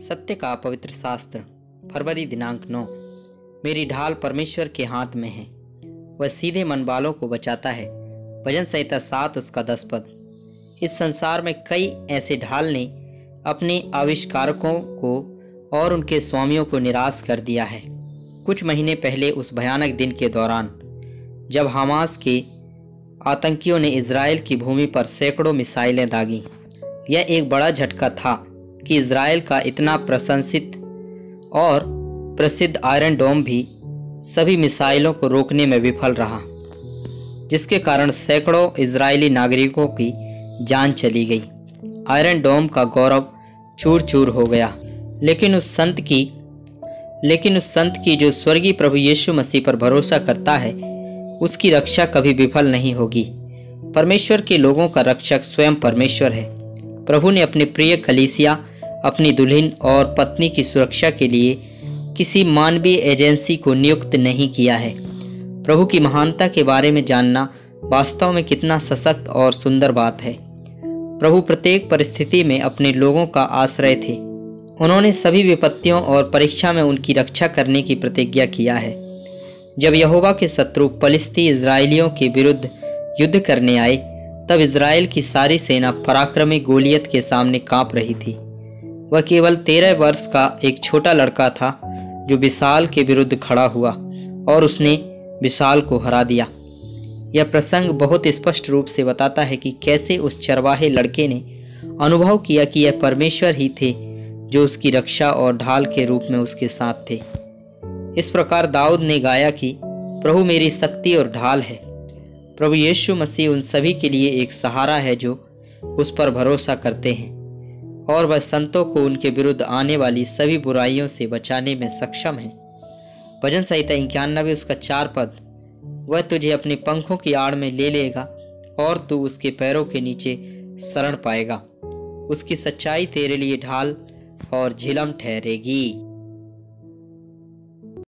सत्य का पवित्र शास्त्र फरवरी दिनांक 9। मेरी ढाल परमेश्वर के हाथ में है, वह सीधे मन वालों को बचाता है। भजन संहिता 7 उसका 10 पद। इस संसार में कई ऐसे ढाल ने अपने आविष्कारकों को और उनके स्वामियों को निराश कर दिया है। कुछ महीने पहले उस भयानक दिन के दौरान जब हमास के आतंकियों ने इजराइल की भूमि पर सैकड़ों मिसाइलें दागी, यह एक बड़ा झटका था कि इजराइल का इतना प्रशंसित और प्रसिद्ध आयरन डोम भी सभी मिसाइलों को रोकने में विफल रहा, जिसके कारण सैकड़ों इजरायली नागरिकों की जान चली गई। आयरन डोम का गौरव चूर चूर हो गया। लेकिन उस संत की जो स्वर्गीय प्रभु यीशु मसीह पर भरोसा करता है, उसकी रक्षा कभी विफल नहीं होगी। परमेश्वर के लोगों का रक्षक स्वयं परमेश्वर है। प्रभु ने अपने प्रिय कलीसिया, अपनी दुल्हन और पत्नी की सुरक्षा के लिए किसी मानवीय एजेंसी को नियुक्त नहीं किया है। प्रभु की महानता के बारे में जानना वास्तव में कितना सशक्त और सुंदर बात है। प्रभु प्रत्येक परिस्थिति में अपने लोगों का आश्रय थे। उन्होंने सभी विपत्तियों और परीक्षा में उनकी रक्षा करने की प्रतिज्ञा किया है। जब यहोवा के शत्रु पलिश्ती इजरायलियों के विरुद्ध युद्ध करने आए, तब इजराइल की सारी सेना पराक्रमी गोलियत के सामने कांप रही थी। वह केवल 13 वर्ष का एक छोटा लड़का था जो विशाल के विरुद्ध खड़ा हुआ और उसने विशाल को हरा दिया। यह प्रसंग बहुत स्पष्ट रूप से बताता है कि कैसे उस चरवाहे लड़के ने अनुभव किया कि यह परमेश्वर ही थे जो उसकी रक्षा और ढाल के रूप में उसके साथ थे। इस प्रकार दाऊद ने गाया कि प्रभु मेरी शक्ति और ढाल है। प्रभु यीशु मसीह उन सभी के लिए एक सहारा है जो उस पर भरोसा करते हैं, और वह संतों को उनके विरुद्ध आने वाली सभी बुराइयों से बचाने में सक्षम है। भजन संहिता 91 उसका 4 पद। वह तुझे अपने पंखों की आड़ में ले लेगा और तू उसके पैरों के नीचे शरण पाएगा। उसकी सच्चाई तेरे लिए ढाल और झिलम ठहरेगी।